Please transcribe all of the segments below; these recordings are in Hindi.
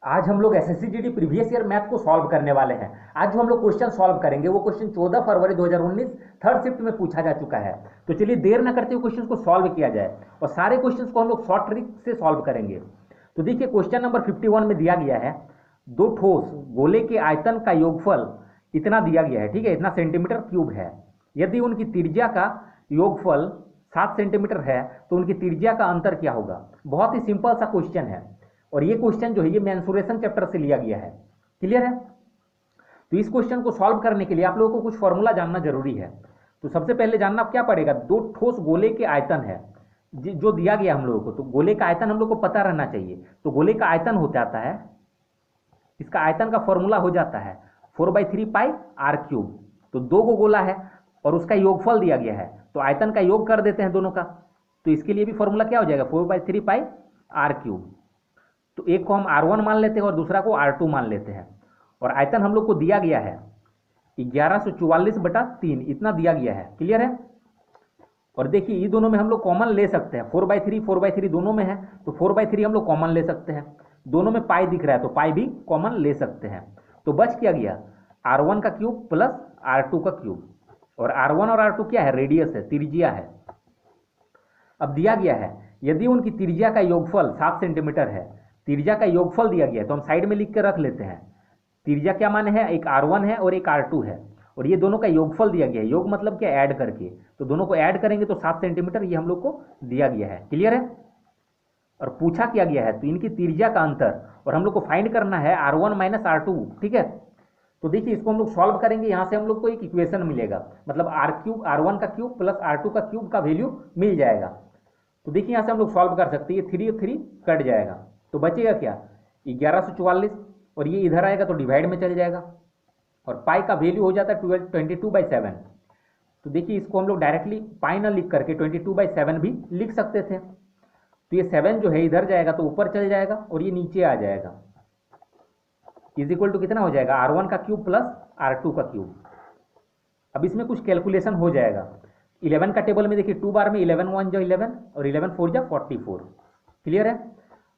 आज हम लोग एसएससी प्रीवियस ईयर मैथ को सॉल्व करने वाले हैं। आज जो हम लोग क्वेश्चन सॉल्व करेंगे वो क्वेश्चन 14 फरवरी 2019 थर्ड शिफ्ट में पूछा जा चुका है। तो चलिए देर ना करते हुए क्वेश्चन को सॉल्व किया जाए और सारे क्वेश्चंस को हम लोग शॉर्ट ट्रिक से सॉल्व करेंगे। तो देखिए क्वेश्चन नंबर 51 में दिया गया है, दो ठोस गोले के आयतन का योगफल इतना दिया गया है, ठीक है, इतना सेंटीमीटर क्यूब है। यदि उनकी त्रिज्या का योगफल 7 सेंटीमीटर है तो उनकी त्रिज्या का अंतर क्या होगा। बहुत ही सिंपल सा क्वेश्चन है और ये क्वेश्चन जो है ये मेंसुरेशन चैप्टर से लिया गया है। क्लियर है। तो इस क्वेश्चन को सॉल्व करने के लिए आप लोगों को कुछ फॉर्मूला जानना जरूरी है। तो सबसे पहले जानना क्या पड़ेगा, दो ठोस गोले के आयतन है जो दिया गया हम लोगों को। तो गोले का आयतन हम लोग को पता रहना चाहिए। तो गोले का आयतन हो जाता है, इसका आयतन का फॉर्मूला हो जाता है 4/3 पाई आर क्यूब। तो दो गो गोला है और उसका योगफल दिया गया है तो आयतन का योग कर देते हैं दोनों का। तो इसके लिए भी फॉर्मूला क्या हो जाएगा 4/3 पाई आर क्यूब। तो एक को हम R1 मान लेते हैं और दूसरा को R2 मान लेते हैं और आयतन हम लोग को दिया गया है 1144/3 इतना दिया गया है। क्लियर है। और देखिए ये दोनों में हम लोग कॉमन ले सकते हैं, 4/3 दोनों में है तो 4/3 हम लोग कॉमन ले सकते हैं। दोनों में पाई दिख रहा है तो पाई भी कॉमन ले सकते हैं। तो बच क्या गया R1 का क्यूब प्लस R2 का क्यूब। और R1 और R2 क्या है, रेडियस है, त्रिज्या है। अब दिया गया है यदि उनकी त्रिज्या का योगफल 7 सेंटीमीटर है, त्रिज्या का योगफल दिया गया है तो हम साइड में लिख के रख लेते हैं। त्रिज्या क्या माने है, एक R1 है और एक R2 है और ये दोनों का योगफल दिया गया है। योग मतलब क्या, ऐड करके, तो दोनों को ऐड करेंगे तो 7 सेंटीमीटर ये हम लोग को दिया गया है। क्लियर है। और पूछा किया गया है तो इनकी त्रिज्या का अंतर और हम लोग को फाइंड करना है R1 माइनस R2। ठीक है। तो देखिए इसको हम लोग सॉल्व करेंगे, यहां से हम लोग को एक इक्वेशन मिलेगा, मतलब R1 का क्यूब प्लस R2 का क्यूब का वैल्यू मिल जाएगा। तो देखिए यहां से हम लोग सॉल्व कर सकते हैं, ये 3 और 3 कट जाएगा तो बचेगा क्या 1144 और ये इधर आएगा तो डिवाइड में चल जाएगा और पाई का वैल्यू हो जाता है 22/7। तो देखिए इसको हम लोग डायरेक्टली पाई ना लिख करके 22/7 भी लिख सकते थे। तो ये 7 जो है इधर जाएगा तो ऊपर चल जाएगा और ये नीचे आ जाएगा, इज इक्वल टू कितना हो जाएगा R1 का क्यूब प्लस R2 का क्यूब। अब इसमें कुछ कैलकुलेशन हो जाएगा। 11 का टेबल में देखिए 2 बार में 11 1 जो 11 और 11 4 जा 44। क्लियर है।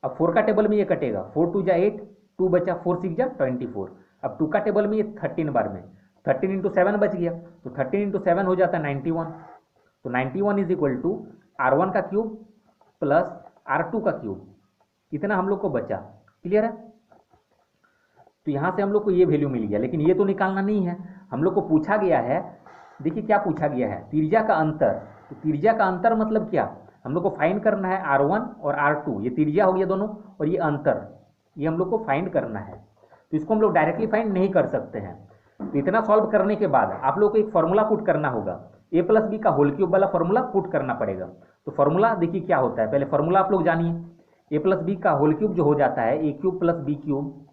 अब 4 का टेबल में ये कटेगा, 4 2 जा 8, 2 बचा, 4 6 जा 24। अब 2 का टेबल में ये 13 बार में 13 इंटू 7 बच गया तो 13 इंटू 7 हो जाता है 91। तो 91 इज इक्वल टू R1 का क्यूब प्लस R2 का क्यूब, इतना हम लोग को बचा। क्लियर है। तो यहां से हम लोग को ये वैल्यू मिल गया, लेकिन ये तो निकालना नहीं है, हम लोग को पूछा गया है। देखिए क्या पूछा गया है, त्रिज्या का अंतर। तो त्रिज्या का अंतर मतलब क्या, हम लोग को फाइंड करना है R1 और R2, ये त्रिज्या हो गया दोनों और ये अंतर, ये हम लोग को फाइंड करना है। तो इसको हम लोग डायरेक्टली फाइंड नहीं कर सकते हैं। तो इतना सॉल्व करने के बाद आप लोग को एक फॉर्मूला पुट करना होगा, ए प्लस बी का होल क्यूब वाला फॉर्मूला पुट करना पड़ेगा। तो फॉर्मूला देखिए क्या होता है, पहले फॉर्मूला आप लोग जानिए। ए प्लस बी का होल क्यूब जो हो जाता है A cube plus B cube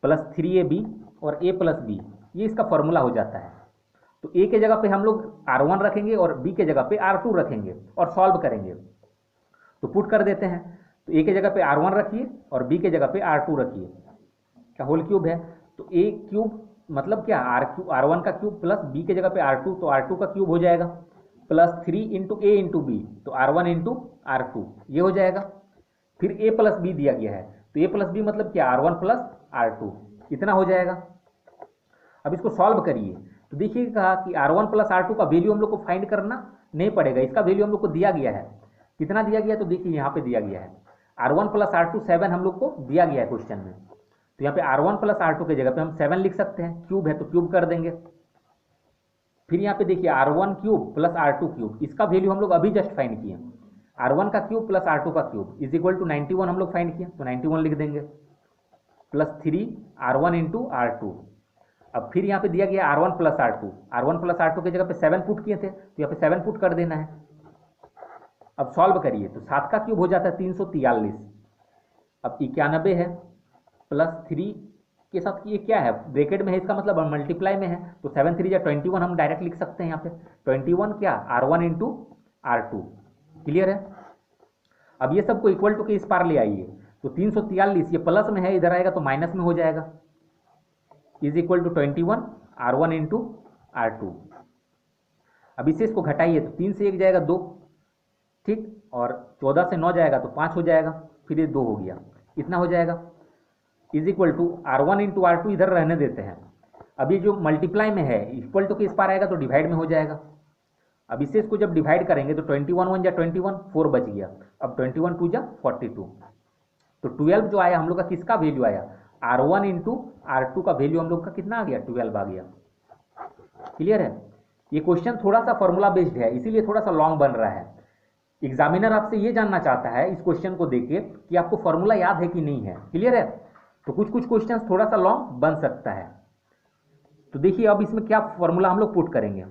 plus 3ab और a प्लस बी, ये इसका फॉर्मूला हो जाता है। तो a के जगह पे हम लोग R1 रखेंगे और b के जगह पे R2 रखेंगे और सॉल्व करेंगे। तो पुट कर देते हैं, तो a के जगह पे R1 रखिए और b के जगह पे R2 रखिए, क्या होल क्यूब है। तो a क्यूब मतलब क्या, R1 का क्यूब प्लस b के जगह पे R2, तो R2 का क्यूब हो जाएगा प्लस 3 इंटू ए इंटू बी, तो R1 इंटू R2 ये हो जाएगा। फिर a प्लस बी दिया गया है तो a प्लस बी मतलब क्या R1 प्लस R2, इतना हो जाएगा। अब इसको सॉल्व करिए तो देखिए कहा कि R1 प्लस R2 का वैल्यू हम लोग को फाइंड करना नहीं पड़ेगा, इसका वैल्यू हम लोग को दिया गया है। कितना दिया गया, तो देखिए यहाँ पे दिया गया है R1 प्लस R2 7 हम लोग को दिया गया है क्वेश्चन में। तो यहाँ पे R1 प्लस R2 की जगह पे हम 7 लिख सकते हैं, क्यूब है तो क्यूब कर देंगे। फिर यहाँ पे देखिए R1 cube plus R2 cube, इसका वैल्यू हम लोग अभी जस्ट फाइंड किए। R1 का क्यूब प्लस R2 का क्यूब इज इक्वल टू 91 हम लोग फाइंड किए, तो 91 लिख देंगे प्लस 3 R1 इंटू R2। अब फिर यहाँ पे दिया गया R1 प्लस R2 की जगह पे 7 पुट किए थे तो यहाँ पे 7 पुट कर देना है। अब सॉल्व करिए तो 7 का क्यूब हो जाता है 343। अब 91 है प्लस 3 के साथ ये क्या है, ब्रैकेट में है, इसका मतलब मल्टीप्लाई में है, तो 7 3 या 21 हम डायरेक्ट लिख सकते हैं यहाँ पे 21 क्या R1 इंटू R2। क्लियर है। अब ये सबको इक्वल टू के इस पार ले आइए, तो 343 ये प्लस में है, इधर आएगा तो माइनस में हो जाएगा, is equal to 21 R1 into R2। अब इसे इसको घटाइए तो 3 से 1 जाएगा 2, ठीक, और 14 से 9 जाएगा तो 5 हो जाएगा, फिर ये 2 हो गया, इतना हो जाएगा। Is equal to R1 into R2 इधर रहने देते हैं। अब ये जो मल्टीप्लाई में है इक्वल टू के इस पार आएगा तो डिवाइड में हो जाएगा। अब इससे इसको जब डिवाइड करेंगे तो 21 1 जा 21, 4 बच गया। अब 21 2 जा 42, तो 12 जो आया हम लोग का किसका वैल्यू आया, R1 इंटू R2 का वैल्यू हम लोग का कितना आ गया, 12 आ गया। क्लियर है। ये क्वेश्चन थोड़ा सा फॉर्मूला बेस्ड है, इसीलिए थोड़ा सा लॉन्ग बन रहा है। एग्जामिनर आपसे ये जानना चाहता है इस क्वेश्चन को देखे कि आपको फॉर्मूला याद है कि नहीं है। क्लियर है। तो कुछ कुछ क्वेश्चन थोड़ा सा लॉन्ग बन सकता है। तो देखिए अब इसमें क्या फॉर्मूला हम लोग पुट करेंगे।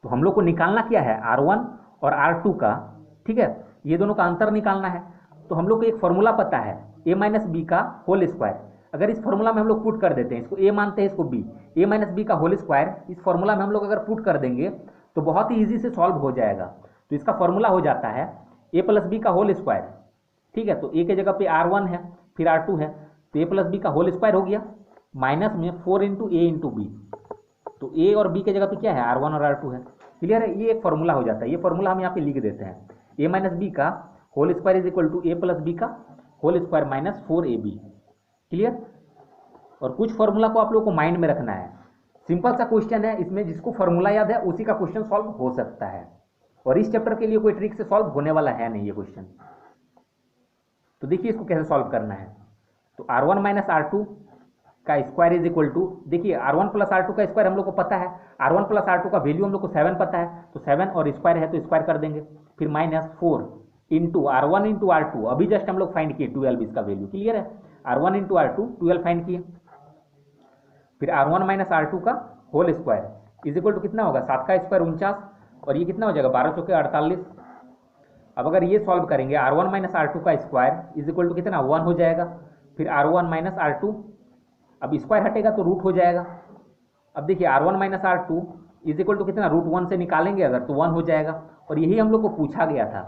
तो हम लोग को निकालना क्या है, R1 और R2 का, ठीक है, ये दोनों का अंतर निकालना है। तो हम लोग को एक फॉर्मूला पता है a माइनस बी का होल स्क्वायर। अगर इस फॉर्मूला में हम लोग पुट कर देते हैं, इसको a मानते हैं इसको b, a माइनस बी का होल स्क्वायर इस फॉर्मूला में हम लोग अगर पुट कर देंगे तो बहुत ही ईजी से सॉल्व हो जाएगा। तो इसका फॉर्मूला हो जाता है a प्लस बी का होल स्क्वायर। ठीक है, तो a के जगह पे R1 है फिर R2 है, तो a प्लस बी का होल स्क्वायर हो गया माइनस में 4 इंटू ए इंटू बी। तो a और b के जगह पे क्या है, R1 और R2 है। क्लियर है। ये एक फॉर्मूला हो जाता है। ये फॉर्मूला हम यहाँ पे लिख देते हैं, a माइनस बी का whole square is equal to a plus B का whole square minus 4ab। Clear. और कुछ फॉर्मूला को आप लोगों को माइंड में रखना है। सिंपल सा क्वेश्चन है, इसमें जिसको फॉर्मूला याद है उसी का क्वेश्चन सॉल्व हो सकता है। और इस चैप्टर के लिए कोई ट्रिक से सॉल्व होने वाला है नहीं ये क्वेश्चन। तो देखिए इसको कैसे सॉल्व करना है। तो R1 माइनस R2 का स्क्वायर इज इक्वल टू, देखिए R1 प्लस R2 का स्क्वायर हम लोग को पता है, R1 प्लस R2 का वैल्यू हम लोग को 7 पता है, तो 7 और स्क्वायर है तो स्क्वायर कर देंगे, फिर minus 4 into R1 into R2, अभी जस्ट हम लोग फाइंड किए 12 इसका वैल्यू। क्लियर है। R1 इंटू R2 12 फाइंड किए, फिर R1 माइनस R2 का whole square is equal to कितना होगा, 7 का स्क्वायर 49, और ये कितना हो जाएगा 12 चौके 48। अब अगर ये सॉल्व करेंगे R1 माइनस R2 का स्क्वायर इज इक्वल टू कितना 1 हो जाएगा, फिर R1 माइनस R2, अब स्क्वायर हटेगा तो रूट हो जाएगा। अब देखिए R1 minus R2 is equal to कितना, √1 से निकालेंगे अगर तो 1 हो जाएगा। और यही हम लोग को पूछा गया था।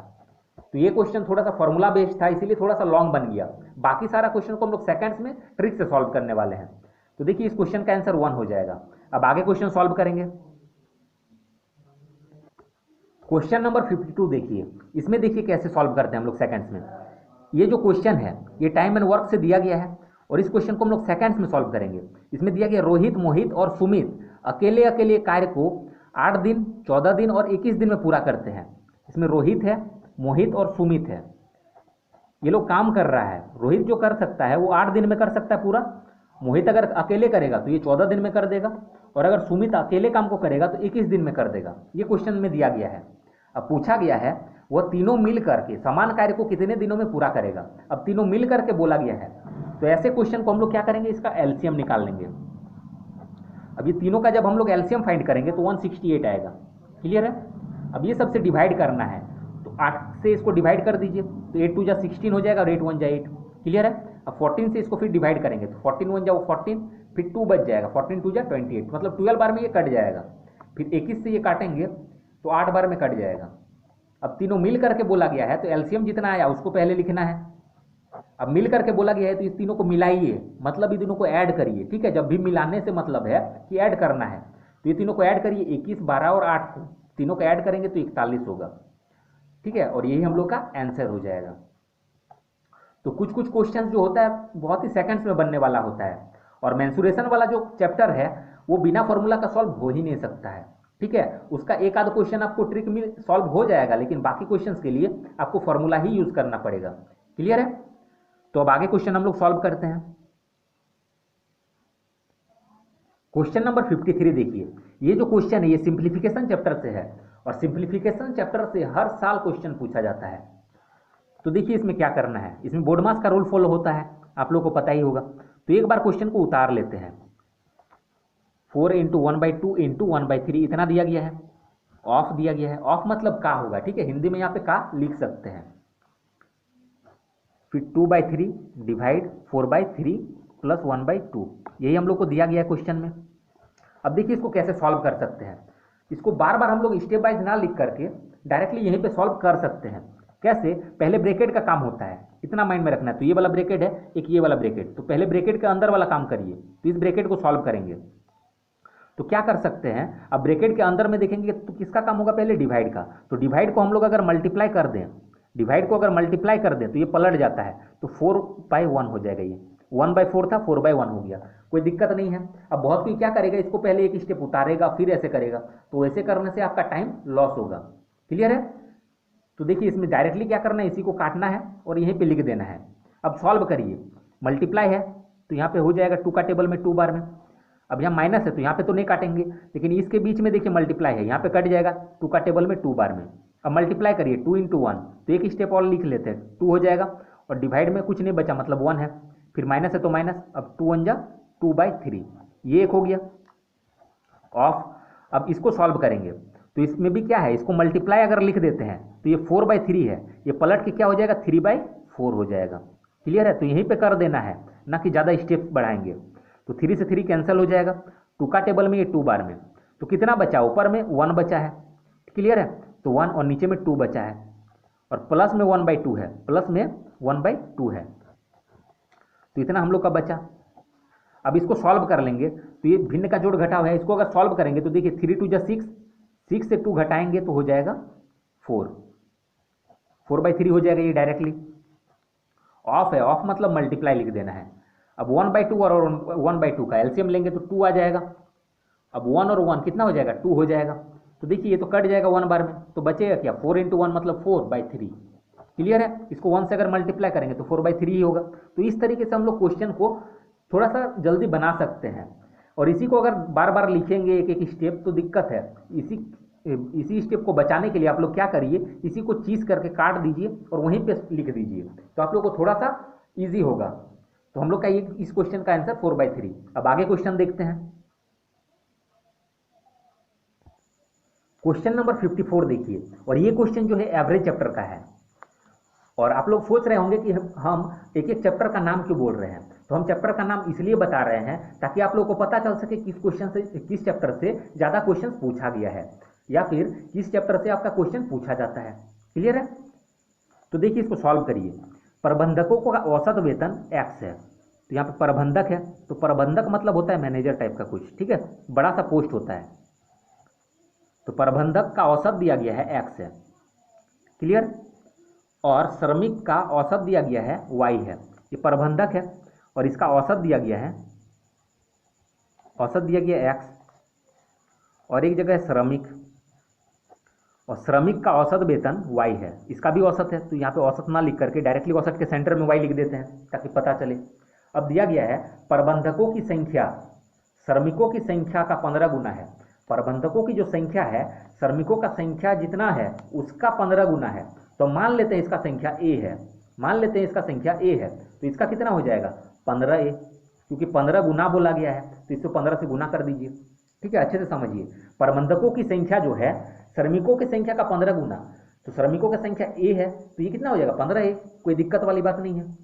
तो ये क्वेश्चन थोड़ा सा फॉर्मूला बेस्ड था, इसीलिए थोड़ा सा लॉन्ग बन गया। बाकी सारा क्वेश्चन को हम लोग सेकंड्स में ट्रिक से सॉल्व करने वाले हैं। तो देखिए इस क्वेश्चन का आंसर 1 हो जाएगा। अब आगे क्वेश्चन सॉल्व करेंगे। क्वेश्चन नंबर 52 देखिए, इसमें देखिए कैसे सॉल्व करते हैं हम लोग सेकंड्स में। ये जो क्वेश्चन है ये टाइम एंड वर्क से दिया गया है और इस क्वेश्चन को हम लोग सेकंड्स में सॉल्व करेंगे। इसमें दिया गया रोहित, मोहित और सुमित अकेले अकेले कार्य को 8 दिन, 14 दिन और 21 दिन में पूरा करते हैं। इसमें रोहित है, मोहित और सुमित है, ये लोग काम कर रहा है। रोहित जो कर सकता है वो 8 दिन में कर सकता है पूरा, मोहित अगर अकेले करेगा तो ये 14 दिन में कर देगा, और अगर सुमित अकेले काम को करेगा तो 21 दिन में कर देगा। ये क्वेश्चन में दिया गया है। अब पूछा गया है वह तीनों मिल करके समान कार्य को कितने दिनों में पूरा करेगा। अब तीनों मिल करके बोला गया है, तो ऐसे क्वेश्चन को हम लोग क्या करेंगे, इसका एलसीएम निकाल लेंगे। अब ये तीनों का जब हम लोग एलसीएम फाइंड करेंगे तो 168 आएगा। क्लियर है। अब ये सबसे डिवाइड करना है, तो 8 से इसको डिवाइड कर दीजिए, तो 8 2 जा 16 हो जाएगा और 8 1 जा 8। क्लियर है। अब 14 से इसको फिर डिवाइड करेंगे तो 14 1 जा 14, फिर 2 बच जाएगा, 14 2 जा 28, मतलब 12 बार में ये कट जाएगा। फिर 21 से ये काटेंगे तो 8 बार में कट जाएगा। अब तीनों मिल करके बोला गया है तो एलसीएम जितना आया उसको पहले लिखना है। अब मिल करके बोला गया है तो इस तीनों को मिलाइए, मतलब इन तीनों को ऐड करिए। ठीक है, जब भी मिलाने से मतलब है कि ऐड करना है, तो ये तीनों को ऐड करिए, 21 12 और 8 को तीनों को ऐड करेंगे तो 41 होगा। ठीक है, और यही हम लोग का आंसर हो जाएगा। तो कुछ कुछ क्वेश्चन जो होता है बहुत ही सेकंड्स में बनने वाला होता है, और मेंसुरेशन वाला जो चैप्टर है वो बिना फॉर्मूला का सॉल्व हो ही नहीं सकता है। ठीक है, उसका एक आध क्वेश्चन आपको ट्रिक में सॉल्व हो जाएगा, लेकिन बाकी क्वेश्चंस के लिए आपको फॉर्मूला ही यूज करना पड़ेगा। क्लियर है। तो अब आगे क्वेश्चन हम लोग सॉल्व करते हैं। क्वेश्चन नंबर 53 देखिए, ये जो क्वेश्चन है ये सिंप्लीफिकेशन चैप्टर से है, और सिंप्लीफिकेशन चैप्टर से हर साल क्वेश्चन पूछा जाता है। तो देखिए इसमें क्या करना है, इसमें बोर्ड मास का रूल फॉलो होता है, आप लोग को पता ही होगा। तो एक बार क्वेश्चन को उतार लेते हैं। 4 इंटू 1/2 इंटू 1/3 इतना दिया गया है, ऑफ दिया गया है। ऑफ मतलब का होगा, ठीक है, हिंदी में यहाँ पे का लिख सकते हैं। फिर 2/3 डिवाइड 4/3 प्लस 1/2, यही हम लोग को दिया गया है क्वेश्चन में। अब देखिए इसको कैसे सॉल्व कर सकते हैं। इसको बार बार हम लोग स्टेप वाइज ना लिख करके डायरेक्टली यहीं पे सॉल्व कर सकते हैं। कैसे, पहले ब्रैकेट का काम होता है, इतना माइंड में रखना है। तो ये वाला ब्रैकेट है, एक ये वाला ब्रैकेट, तो पहले ब्रैकेट के अंदर वाला काम करिए। तो इस ब्रैकेट को सॉल्व करेंगे तो क्या कर सकते हैं, अब ब्रैकेट के अंदर में देखेंगे तो किसका काम होगा, पहले डिवाइड का। तो डिवाइड को हम लोग अगर मल्टीप्लाई कर दें डिवाइड को अगर मल्टीप्लाई कर दे तो ये पलट जाता है, तो 4/1 हो जाएगा। ये 1/4 था, 4/1 हो गया, कोई दिक्कत नहीं है। अब बहुत कोई क्या करेगा, इसको पहले एक स्टेप उतारेगा फिर ऐसे करेगा, तो ऐसे करने से आपका टाइम लॉस होगा। क्लियर है? तो देखिए इसमें डायरेक्टली क्या करना है, इसी को काटना है और यहीं पे लिख देना है। अब सॉल्व करिए, मल्टीप्लाई है तो यहाँ पे हो जाएगा 2 का टेबल में 2 बार में। अब यहाँ माइनस है तो यहाँ पे तो नहीं काटेंगे, लेकिन इसके बीच में देखिए मल्टीप्लाई है, यहाँ पे कट जाएगा 2 का टेबल में 2 बार में। अब मल्टीप्लाई करिए 2 × 1, तो एक स्टेप और लिख लेते हैं, 2 हो जाएगा, और डिवाइड में कुछ नहीं बचा मतलब 1 है, फिर माइनस है तो माइनस, अब 2 × 1 = 2/3, ये एक हो गया ऑफ। अब इसको सॉल्व करेंगे तो इसमें भी क्या है, इसको मल्टीप्लाई अगर लिख देते हैं तो ये 4/3 है, ये पलट के क्या हो जाएगा 3/4 हो जाएगा। क्लियर है? तो यहीं पे कर देना है, ना कि ज़्यादा स्टेप्स बढ़ाएंगे। तो 3 से 3 कैंसिल हो जाएगा, 2 का टेबल में ये 2 बार में, तो कितना बचा, ऊपर में 1 बचा है। क्लियर है? तो 1 और नीचे में 2 बचा है, और प्लस में 1/2 है, प्लस में 1/2 है, तो इतना हम लोग का बचा। अब इसको सॉल्व कर लेंगे तो ये भिन्न का जोड़ घटाव है, इसको अगर सॉल्व करेंगे तो देखिए 3 × 2 = 6, 6 से 2 घटाएंगे तो हो जाएगा 4, 4/3 हो जाएगा ये डायरेक्टली। ऑफ है, ऑफ मतलब मल्टीप्लाई लिख देना है। अब 1/2 और 1/2 का एलसीएम लेंगे तो 2 आ जाएगा। अब 1 और 1 कितना हो जाएगा, 2 हो जाएगा। तो देखिए ये तो कट जाएगा 1 बार में, तो बचेगा क्या, 4 × 1 मतलब 4/3। क्लियर है? इसको 1 से अगर मल्टीप्लाई करेंगे तो 4/3 ही होगा। तो इस तरीके से हम लोग क्वेश्चन को थोड़ा सा जल्दी बना सकते हैं, और इसी को अगर बार बार लिखेंगे एक एक स्टेप तो दिक्कत है। इसी स्टेप को बचाने के लिए आप लोग क्या करिए, इसी को चीज करके काट दीजिए और वहीं पे लिख दीजिए, तो आप लोग को थोड़ा सा इजी होगा। तो हम लोग का ये इस क्वेश्चन का आंसर 4/3। अब आगे क्वेश्चन देखते हैं। क्वेश्चन नंबर 54 देखिए, और ये क्वेश्चन जो है एवरेज चैप्टर का है। और आप लोग सोच रहे होंगे कि हम एक एक चैप्टर का नाम क्यों बोल रहे हैं, तो हम चैप्टर का नाम इसलिए बता रहे हैं ताकि आप लोग को पता चल सके किस क्वेश्चन से, किस चैप्टर से ज़्यादा क्वेश्चन पूछा गया है, या फिर किस चैप्टर से आपका क्वेश्चन पूछा जाता है। क्लियर है? तो देखिए इसको सॉल्व करिए। प्रबंधकों का औसत वेतन x है, तो यहाँ पे प्रबंधक है, तो प्रबंधक मतलब होता है मैनेजर टाइप का कुछ, ठीक है, बड़ा सा पोस्ट होता है। तो प्रबंधक का औसत दिया गया है x है। क्लियर? और श्रमिक का औसत दिया गया है y है। ये प्रबंधक है और इसका औसत दिया गया है, औसत दिया गया x, और एक जगह है श्रमिक, और श्रमिक का औसत वेतन y है, इसका भी औसत है। तो यहाँ पे औसत ना लिख करके डायरेक्टली औसत के सेंटर में y लिख देते हैं ताकि पता चले। अब दिया गया है प्रबंधकों की संख्या श्रमिकों की संख्या का 15 गुना है। प्रबंधकों की जो संख्या है श्रमिकों का संख्या जितना है उसका 15 गुना है। तो मान लेते हैं इसका संख्या a है, मान लेते हैं इसका संख्या a है, तो इसका कितना हो जाएगा 15a, क्योंकि 15 गुना बोला गया है तो इसको 15 से गुना कर दीजिए। ठीक है, अच्छे से समझिए। प्रबंधकों की संख्या जो है श्रमिकों की संख्या का 15 गुना, तो श्रमिकों की संख्या a है तो ये कितना हो जाएगा 15a, कोई दिक्कत वाली बात नहीं है।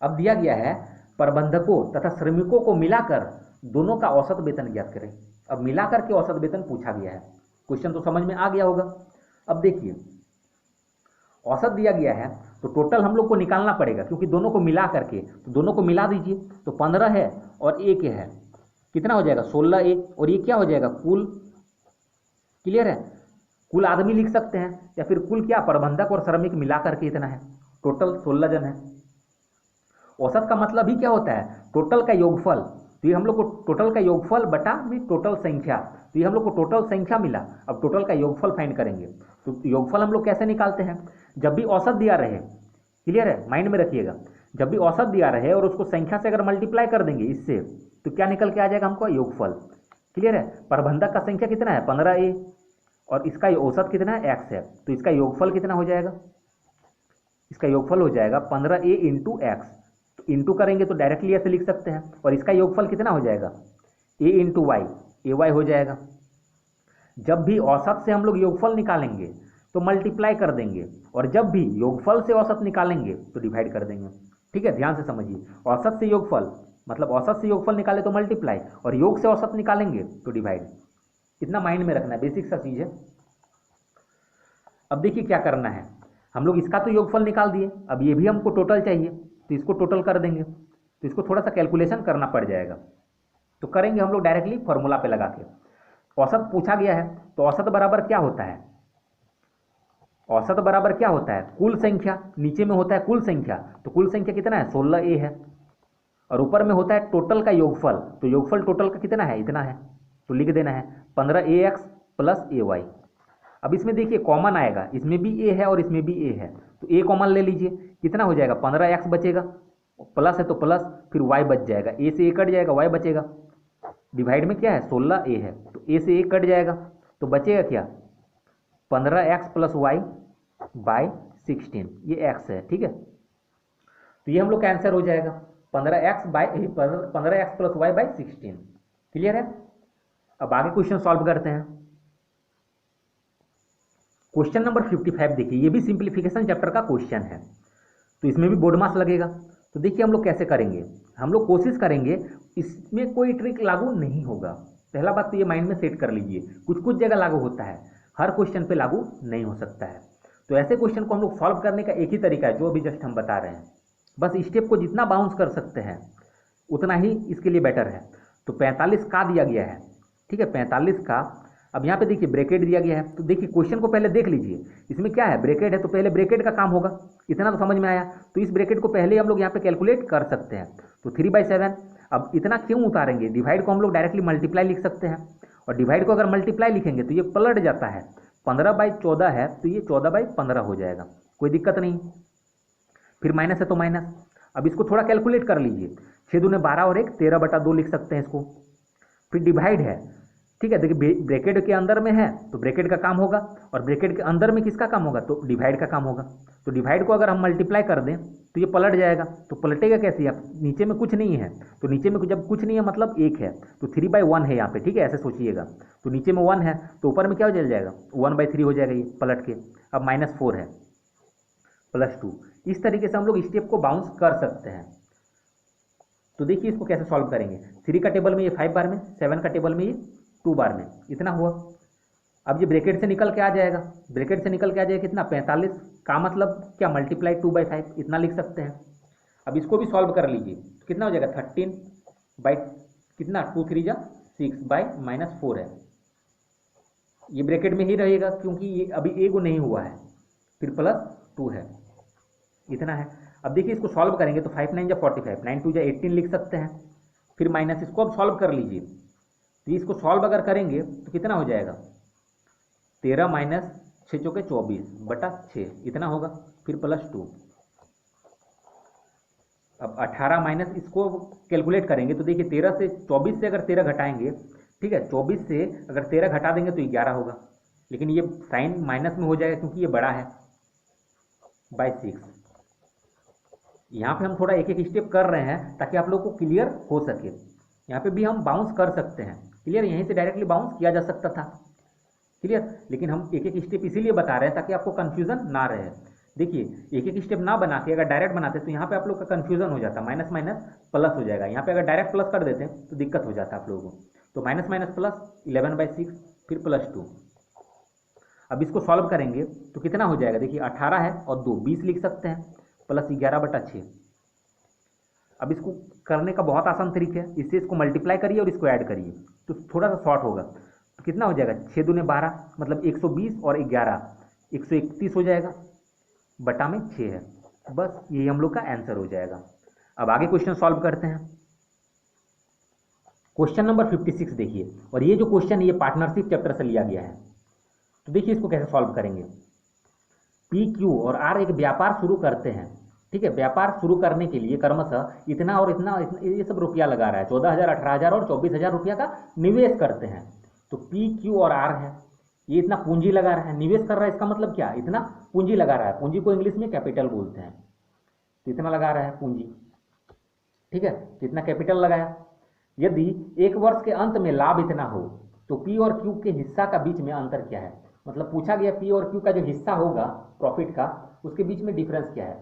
अब दिया गया है प्रबंधकों तथा श्रमिकों को मिलाकर दोनों का औसत वेतन ज्ञात करें। अब मिलाकर के औसत वेतन पूछा गया है, क्वेश्चन तो समझ में आ गया होगा। अब देखिए औसत दिया गया है तो टोटल हम लोग को निकालना पड़ेगा, क्योंकि दोनों को मिला करके, तो दोनों को मिला दीजिए। तो 15 है और a के है, कितना हो जाएगा 16a, और ये क्या हो जाएगा कुल। क्लियर है? कुल आदमी लिख सकते हैं, या फिर कुल क्या प्रबंधक और श्रमिक मिला करके इतना है, टोटल 16 जन है। औसत का मतलब ही क्या होता है, टोटल का योगफल। तो ये हम लोग को टोटल का योगफल बटा भी टोटल संख्या, तो ये हम लोग को टोटल संख्या मिला। अब टोटल का योगफल फाइंड करेंगे, तो योगफल हम लोग कैसे निकालते हैं, जब भी औसत दिया रहे, क्लियर है, माइंड में रखिएगा, जब भी औसत दिया रहे और उसको संख्या से अगर मल्टीप्लाई कर देंगे इससे, तो क्या निकल के आ जाएगा हमको योगफल। क्लियर है? प्रबंधक का संख्या कितना है 15a, और इसका औसत कितना है x है, तो इसका योगफल कितना हो जाएगा, इसका योगफल हो जाएगा 15a × x। तो इंटू करेंगे तो डायरेक्टली ऐसे लिख सकते हैं, और इसका योगफल कितना हो जाएगा a × y, ay हो जाएगा। जब भी औसत से हम लोग योगफल निकालेंगे तो मल्टीप्लाई कर देंगे, और जब भी योगफल से औसत निकालेंगे तो डिवाइड कर देंगे। ठीक है, ध्यान से समझिए। औसत से योगफल मतलब औसत से योगफल निकाले तो मल्टीप्लाई, और योग से औसत निकालेंगे तो डिवाइड। इतना माइंड में रखना है, बेसिक सा चीज है। अब देखिए क्या करना है, हम लोग इसका तो योगफल निकाल दिए, अब ये भी हमको टोटल चाहिए तो इसको टोटल कर देंगे। तो इसको थोड़ा सा कैलकुलेशन करना पड़ जाएगा, तो करेंगे हम लोग डायरेक्टली फॉर्मूला पे लगा के। औसत पूछा गया है तो औसत बराबर क्या होता है, औसत बराबर क्या होता है, कुल संख्या, नीचे में होता है कुल संख्या, तो कुल संख्या कितना है 16a है, और ऊपर में होता है टोटल का योगफल, तो योगफल टोटल का कितना है, इतना है, तो लिख देना है 15ax प्लस ay। अब इसमें देखिए कॉमन आएगा, इसमें भी a है और इसमें भी a है, तो a कॉमन ले लीजिए, कितना हो जाएगा 15x बचेगा, प्लस है तो प्लस, फिर y बच जाएगा, a से a कट जाएगा, y बचेगा, डिवाइड में क्या है 16a है, तो a से a कट जाएगा, तो बचेगा क्या 15x प्लस वाई बाई 16, ये x है, ठीक है। तो ये हम लोग का आंसर हो जाएगा 15x plus Y by 16। Clear है। अब आगे क्वेश्चन सॉल्व करते हैं। क्वेश्चन नंबर 55 देखिए, ये भी सिंप्लीफिकेशन चैप्टर का क्वेश्चन है, तो इसमें भी बोर्ड मार्क्स लगेगा। तो देखिए हम लोग कैसे करेंगे, हम लोग कोशिश करेंगे इसमें कोई ट्रिक लागू नहीं होगा। पहला बात तो ये माइंड में सेट कर लीजिए, कुछ कुछ जगह लागू होता है, हर क्वेश्चन पे लागू नहीं हो सकता है। तो ऐसे क्वेश्चन को हम लोग सॉल्व करने का एक ही तरीका है, जो अभी जस्ट हम बता रहे हैं, बस स्टेप को जितना बाउंस कर सकते हैं उतना ही इसके लिए बेटर है। तो 45 का दिया गया है, ठीक है, 45 का। अब यहाँ पे देखिए ब्रैकेट दिया गया है, तो देखिए क्वेश्चन को पहले देख लीजिए, इसमें क्या है ब्रैकेट है, तो पहले ब्रैकेट का काम होगा, इतना तो समझ में आया। तो इस ब्रैकेट को पहले हम लोग यहाँ पे कैलकुलेट कर सकते हैं, तो 3/7। अब इतना क्यों उतारेंगे, डिवाइड को हम लोग डायरेक्टली मल्टीप्लाई लिख सकते हैं, और डिवाइड को अगर मल्टीप्लाई लिखेंगे तो ये पलट जाता है, 15/14 है तो ये 14/15 हो जाएगा, कोई दिक्कत नहीं। फिर माइनस है तो माइनस। अब इसको थोड़ा कैलकुलेट कर लीजिए, 6 दूने 12 और 1 13/2 लिख सकते हैं इसको। फिर डिवाइड है, ठीक है, देखिए ब्रैकेट के अंदर में है तो ब्रैकेट का काम होगा, और ब्रैकेट के अंदर में किसका काम होगा, तो डिवाइड का काम होगा। तो डिवाइड को अगर हम मल्टीप्लाई कर दें तो ये पलट जाएगा, तो पलटेगा कैसे, आप नीचे में कुछ नहीं है, तो नीचे में जब कुछ नहीं है मतलब 1 है, तो 3/1 है यहाँ पे, ठीक है, ऐसे सोचिएगा। तो नीचे में 1 है तो ऊपर में क्या हो जाएगा 1/3 हो जाएगा ये पलट के। अब -4 है प्लस 2, इस तरीके से हम लोग स्टेप को बाउंस कर सकते हैं। तो देखिए इसको कैसे सॉल्व करेंगे, 3 का टेबल में ये 5 बार में, 7 का टेबल में ये 2 बार में, इतना हुआ। अब ये ब्रैकेट से निकल के आ जाएगा, ब्रैकेट से निकल के आ जाएगा कितना 45 का, मतलब क्या मल्टीप्लाई 2/5, इतना लिख सकते हैं। अब इसको भी सॉल्व कर लीजिए, तो कितना हो जाएगा 13 बाई कितना 2 3 जा 6/-4 है, ये ब्रैकेट में ही रहेगा क्योंकि ये अभी एगो नहीं हुआ है, फिर प्लस 2 है, इतना है। अब देखिए इसको सॉल्व करेंगे तो 5 9 जा 45, 9 2 जा 18 लिख सकते हैं, फिर माइनस, इसको अब सॉल्व कर लीजिए। तो इसको सॉल्व अगर करेंगे तो कितना हो जाएगा 13 माइनस 6 चौके 24/6, इतना होगा, फिर प्लस 2। अब 18 माइनस, इसको कैलकुलेट करेंगे तो देखिए 13 से 24 से अगर 13 घटाएंगे, ठीक है, 24 से अगर 13 घटा देंगे तो 11 होगा, लेकिन ये साइन माइनस में हो जाएगा क्योंकि ये बड़ा है /6। यहाँ पे हम थोड़ा एक एक स्टेप कर रहे हैं ताकि आप लोगों को क्लियर हो सके। यहाँ पे भी हम बाउंस कर सकते हैं, क्लियर, यहीं से डायरेक्टली बाउंस किया जा सकता था, क्लियर, लेकिन हम एक एक स्टेप इसीलिए बता रहे हैं ताकि आपको कन्फ्यूजन ना रहे। देखिए एक एक स्टेप ना बना के अगर डायरेक्ट बनाते तो यहाँ पे आप लोग का कन्फ्यूजन हो जाता, माइनस माइनस प्लस हो जाएगा, यहाँ पे अगर डायरेक्ट प्लस कर देते हैं तो दिक्कत हो जाता है आप लोगों को। तो माइनस माइनस प्लस 11/6, फिर प्लस 2। अब इसको सॉल्व करेंगे तो कितना हो जाएगा, देखिए 18 है और 2 20 लिख सकते हैं, प्लस 11/6। अब इसको करने का बहुत आसान तरीका है, इससे इसको मल्टीप्लाई करिए और इसको ऐड करिए तो थोड़ा सा शॉर्ट होगा। तो कितना हो जाएगा 6 दूने 12, मतलब 120 और 11 131 हो जाएगा, बटा में 6 है, बस यही हम लोग का आंसर हो जाएगा। अब आगे क्वेश्चन सॉल्व करते हैं। क्वेश्चन नंबर 56 देखिए, और ये जो क्वेश्चन है ये पार्टनरशिप चैप्टर से लिया गया है। तो देखिए इसको कैसे सॉल्व करेंगे। पी क्यू और आर एक व्यापार शुरू करते हैं, ठीक है, व्यापार शुरू करने के लिए क्रमशः इतना और इतना ये सब रुपया लगा रहा है, 14,000 18,000 और 24,000 रुपया का निवेश करते हैं। तो पी क्यू और आर है, ये इतना पूंजी लगा रहा है, निवेश कर रहा है, इसका मतलब क्या, इतना पूंजी लगा रहा है, पूंजी को इंग्लिश में कैपिटल बोलते हैं, तो इतना लगा रहा है पूंजी, ठीक है, तो इतना कैपिटल लगाया। यदि एक वर्ष के अंत में लाभ इतना हो तो पी और क्यू के हिस्सा का बीच में अंतर क्या है, मतलब पूछा गया पी और क्यू का जो हिस्सा होगा प्रॉफिट का उसके बीच में डिफरेंस क्या है।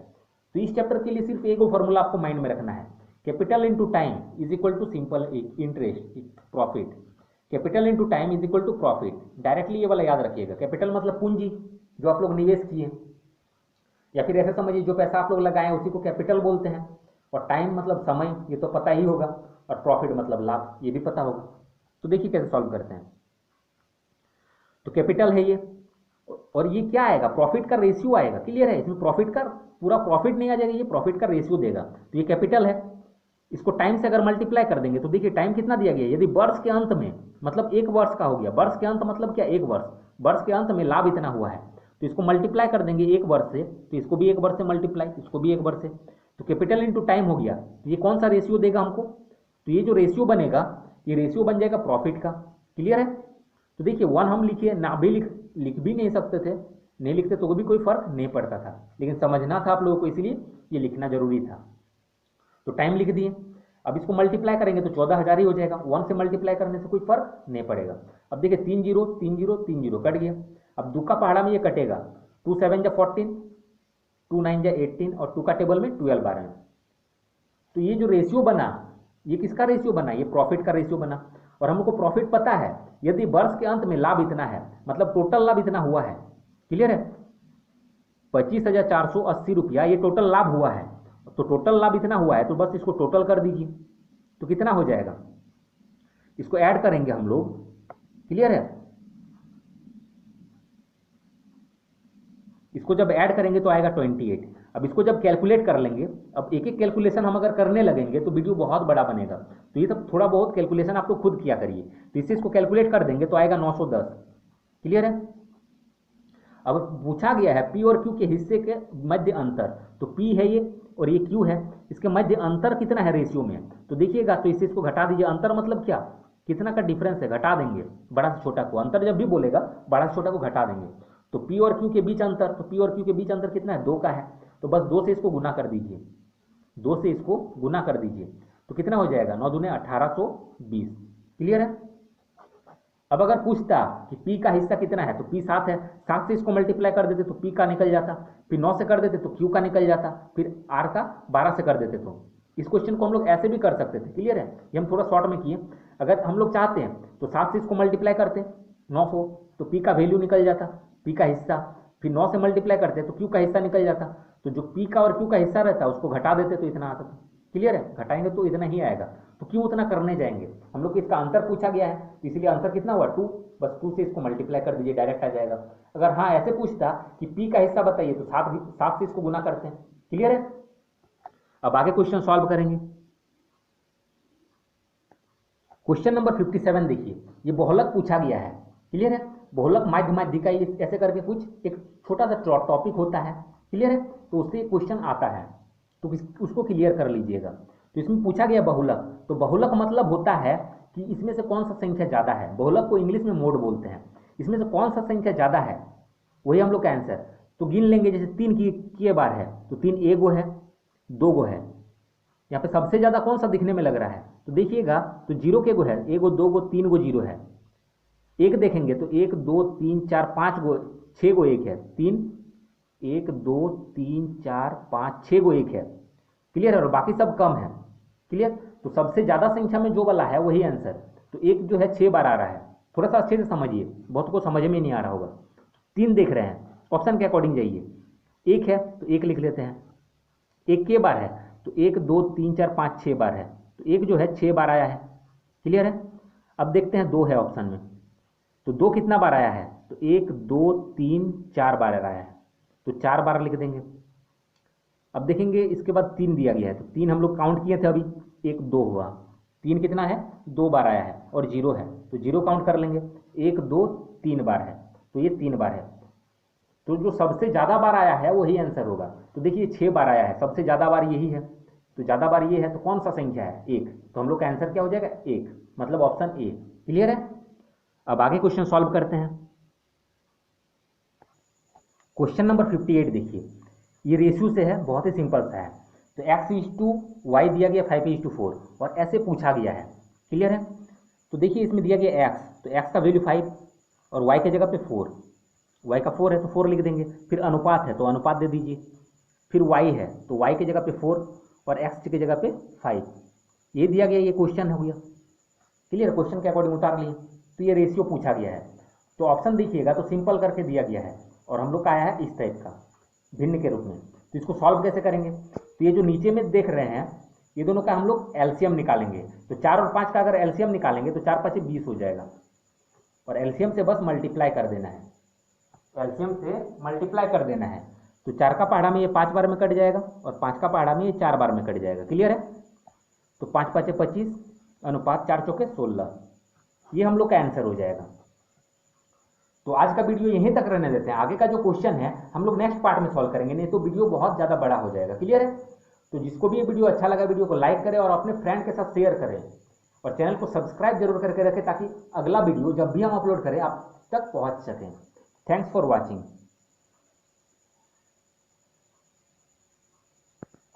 तो इस चैप्टर के लिए सिर्फ एक फॉर्मूला आपको माइंड में रखना है, capital into time is equal to simple interest profit, capital into time is equal to profit, directly ये वाला याद रखिएगा। कैपिटल मतलब पूंजी जो आप लोग निवेश किए, या फिर ऐसे समझिए जो पैसा आप लोग लगाए उसी को कैपिटल बोलते हैं, और टाइम मतलब समय, ये तो पता ही होगा, और प्रॉफिट मतलब लाभ, ये भी पता होगा। तो देखिए कैसे सॉल्व करते हैं। तो कैपिटल है ये, और ये क्या आएगा, प्रॉफिट का रेशियो आएगा। क्लियर है, इसमें प्रॉफिट का पूरा प्रॉफिट नहीं आ जाएगा, ये प्रॉफिट का रेशियो देगा। तो ये कैपिटल है, इसको टाइम से अगर मल्टीप्लाई कर देंगे तो देखिए टाइम कितना दिया गया है। यदि वर्ष के अंत में, मतलब एक वर्ष का हो गया, वर्ष के अंत मतलब क्या, एक वर्ष, वर्ष के अंत में लाभ इतना हुआ है, तो इसको मल्टीप्लाई कर देंगे एक वर्ष से, तो इसको भी एक वर्ष से मल्टीप्लाई, इसको भी एक वर्ष से, तो कैपिटल इंटू टाइम हो गया। तो ये कौन सा रेशियो देगा हमको, तो ये जो रेशियो बनेगा, ये रेशियो बन जाएगा प्रॉफिट का। क्लियर है, तो देखिए 1 हम लिखिए ना, भी लिख भी नहीं सकते थे, नहीं लिखते तो भी कोई फर्क नहीं पड़ता था, लेकिन समझना था आप लोगों को, इसलिए ये लिखना जरूरी था। तो टाइम लिख दिए। अब इसको मल्टीप्लाई करेंगे तो 14,000 ही हो जाएगा, 1 से मल्टीप्लाई करने से कोई फर्क नहीं पड़ेगा। अब देखिए 3 0 3 0 3 0 कट गया। अब 2 का पहाड़ा में ये कटेगा, 2 7 जा 14, 2 9 जा 18 और 2 का टेबल में 12 आ रहे हैं। तो ये जो रेशियो बना, ये किसका रेशियो बना, ये प्रॉफिट का रेशियो बना। और हमको प्रॉफिट पता है, यदि वर्ष के अंत में लाभ इतना है, मतलब टोटल लाभ इतना हुआ है। क्लियर है, 25,480 रुपया ये टोटल लाभ हुआ है। तो टोटल लाभ इतना हुआ है, तो बस इसको टोटल कर दीजिए, तो कितना हो जाएगा, इसको ऐड करेंगे हम लोग। क्लियर है, इसको जब ऐड करेंगे तो आएगा 28। अब इसको जब कैलकुलेट कर लेंगे, अब एक एक कैलकुलेशन हम अगर करने लगेंगे तो वीडियो बहुत बड़ा बनेगा, तो ये सब थोड़ा बहुत कैलकुलेशन आप लोग खुद किया करिए। तो इससे इसको कैलकुलेट कर देंगे तो आएगा 910। क्लियर है, अब पूछा गया है पी और क्यू के हिस्से के मध्य अंतर, तो पी है ये और ये क्यू है, इसके मध्य अंतर कितना है रेशियो में, तो देखिएगा, तो इससे इसको घटा दीजिए। अंतर मतलब क्या, कितना का डिफरेंस है, घटा देंगे बड़ा से छोटा को। अंतर जब भी बोलेगा बड़ा से छोटा को घटा देंगे। तो पी और क्यू के बीच अंतर, तो पी और क्यू के बीच अंतर कितना है, 2 का है, तो बस 2 से इसको गुना कर दीजिए, 2 से इसको गुना कर दीजिए, तो कितना हो जाएगा, 9 दूने 1820। क्लियर है, अब अगर पूछता कि पी का हिस्सा कितना है, तो पी 7 है, 7 से इसको मल्टीप्लाई कर देते तो पी का निकल जाता, फिर 9 से कर देते तो क्यू का निकल जाता, फिर आर का 12 से कर देते। तो इस क्वेश्चन को हम लोग ऐसे भी कर सकते थे। क्लियर है, ये हम थोड़ा शॉर्ट में किए। अगर हम लोग चाहते हैं तो 7 से इसको मल्टीप्लाई करते 900, तो पी का वैल्यू निकल जाता, पी का हिस्सा, फिर 9 से मल्टीप्लाई करते तो क्यू का हिस्सा निकल जाता, तो जो पी का और क्यू का हिस्सा रहता है उसको घटा देते तो इतना आता था। क्लियर है, घटाएंगे तो इतना ही आएगा, तो क्यों उतना करने जाएंगे, हम लोग को इसका अंतर पूछा गया है, इसलिए अंतर कितना हुआ 2, बस 2 से इसको मल्टीप्लाई कर दीजिए, डायरेक्ट आ जाएगा। अगर हाँ ऐसे पूछता कि पी का हिस्सा बताइए, तो 7 से इसको गुना करते हैं। क्लियर है, अब आगे क्वेश्चन सॉल्व करेंगे। क्वेश्चन नंबर 57 देखिए, ये बहुलक पूछा गया है। क्लियर है, बहुलक माध्य माध्यिका, ऐसे करके कुछ एक छोटा सा टॉपिक होता है। क्लियर है, तो उससे क्वेश्चन आता है, तो उसको क्लियर कर लीजिएगा। तो इसमें पूछा गया बहुलक, तो बहुलक मतलब होता है कि इसमें से कौन सा संख्या ज्यादा है, बहुलक को इंग्लिश में मोड बोलते हैं, इसमें से कौन सा संख्या ज्यादा है वही हम लोग का आंसर। तो गिन लेंगे, जैसे 3 की बार है तो 3 1 गो है, 2 गो है, यहाँ पे सबसे ज्यादा कौन सा दिखने में लग रहा है, तो देखिएगा तो 0 के गो है, 1 गो 2 गो 3 गो 0 है। 1 देखेंगे तो 1 2 3 4 5 गो, 6 गो 1 है, 3 1 2 3 4 5 6 गो 1 है। क्लियर है, और बाकी सब कम है। क्लियर, तो सबसे ज्यादा संख्या में जो वाला है वही आंसर। तो 1 जो है 6 बार आ रहा है, थोड़ा सा अच्छे से समझिए, बहुत को समझ में नहीं आ रहा होगा। 3 देख रहे हैं, ऑप्शन के अकॉर्डिंग जाइए। 1 है तो 1 लिख लेते हैं, 1 के बार है तो 1 2 3 4 5 6 बार है, तो 1 जो है 6 बार आया है। क्लियर है, अब देखते हैं 2 है ऑप्शन में, तो 2 कितना बार आया है, तो 1 2 3 4 बार आया है, तो 4 बार लिख देंगे। अब देखेंगे इसके बाद 3 दिया गया है, तो 3 हम लोग काउंट किए थे अभी, 1 2 हुआ, 3 कितना है 2 बार आया है, और 0 है तो 0 काउंट कर लेंगे, 1 2 3 बार है तो ये 3 बार है, तो जो सबसे ज़्यादा बार आया है वही आंसर होगा। तो देखिए 6 बार आया है, सबसे ज़्यादा बार यही है, तो ज़्यादा बार ये है, तो कौन सा संख्या है 1, तो हम लोग का आंसर क्या हो जाएगा 1, मतलब ऑप्शन ए। क्लियर है, अब आगे क्वेश्चन सॉल्व करते हैं। क्वेश्चन नंबर 58 देखिए, ये रेशियो से है, बहुत ही सिंपल सा है। तो x:y दिया गया 5:4 और ऐसे पूछा गया है। क्लियर है, तो देखिए इसमें दिया गया x, तो x का वैल्यू 5 और y के जगह पे 4, y का 4 है तो 4 लिख देंगे, फिर अनुपात है तो अनुपात दे दीजिए, फिर y है तो y के जगह पे 4 और x की जगह पे 5, ये दिया गया, ये क्वेश्चन हो गया। क्लियर, क्वेश्चन के अकॉर्डिंग उतार लिए, तो ये रेशियो पूछा गया है। तो ऑप्शन देखिएगा तो सिंपल करके दिया गया है, और हम लोग का आया है इस टाइप का भिन्न के रूप में। तो इसको सॉल्व कैसे करेंगे, तो ये जो नीचे में देख रहे हैं ये दोनों का हम लोग एलसीएम निकालेंगे। तो 4 और 5 का अगर एलसीएम निकालेंगे तो 4 5 20 हो जाएगा, और एलसीएम से बस मल्टीप्लाई कर देना है। एलसीएम से मल्टीप्लाई कर देना है। तो 4 का पहाड़ा में ये 5 बार में कट जाएगा और 5 का पहाड़ा में ये 4 बार में कट जाएगा। क्लियर है? तो 5 5 25 अनुपात 4 चौके 16, ये हम लोग का आंसर हो जाएगा। तो आज का वीडियो यहीं तक रहने देते हैं। आगे का जो क्वेश्चन है हम लोग नेक्स्ट पार्ट में सॉल्व करेंगे, नहीं तो वीडियो बहुत ज़्यादा बड़ा हो जाएगा। क्लियर है? तो जिसको भी ये वीडियो अच्छा लगा वीडियो को लाइक करें और अपने फ्रेंड के साथ शेयर करें और चैनल को सब्सक्राइब जरूर करके रखें ताकि अगला वीडियो जब भी हम अपलोड करें आप तक पहुंच सकें। Thanks for watching.